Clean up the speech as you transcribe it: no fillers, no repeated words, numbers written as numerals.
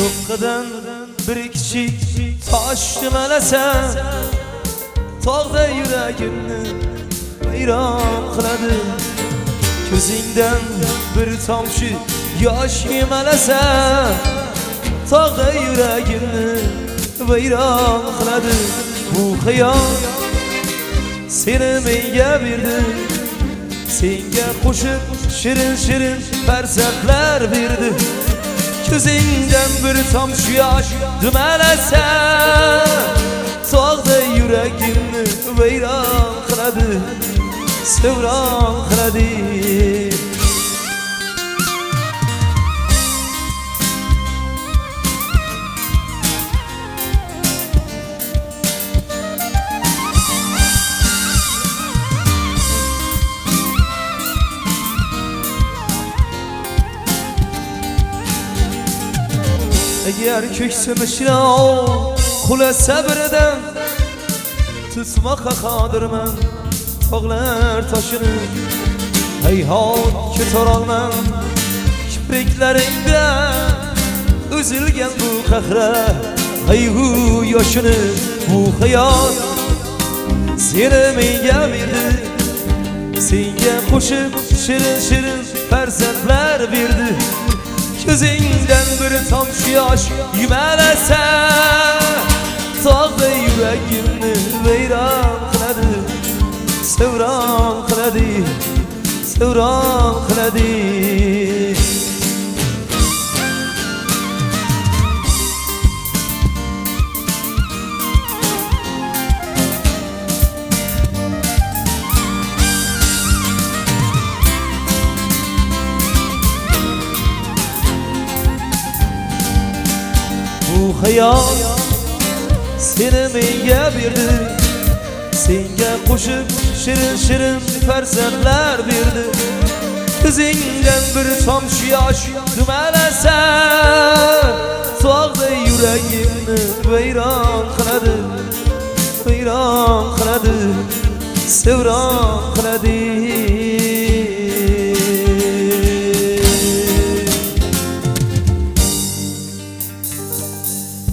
Yo'qdan bir kichik tosh dumalasan, tog'da yuragimni vayron qiladi. Ko'zingdan bir tomchi yosh yemalasan, tog'da yuragimni vayron qiladi. Bu hayot seni menga berdi, senga qo'shib shirin-shirin farzandlar berdi. Ko'zingdan bir tomchi yosh dumalasan, tog'da yuragimni vayron qiladi, sevron qiladi. Eğer ko'ksimichni qula sabridan tutmoqqa qodirman tog'lar toshini. Hayhot ko'tarolman kipriklaringda uzilgan bu qahra qayg'u yoshini. Bu hayot seni menga berdi, senga qo'shib shirin-shirin farzandlar berdi. Ko'zingdan bir tomchi yosh yumalasan, tog'da yuragimni vayron qiladi, sevron qiladi, sevron qiladi. Bu hayot seni menga berdi, senga qo'shib shirin-shirin farzandlar berdi. Ko'zingdan bir tomchi yosh dumalasan, tog'da yuragimni vayron qiladi, vayron qiladi, sevron qiladi.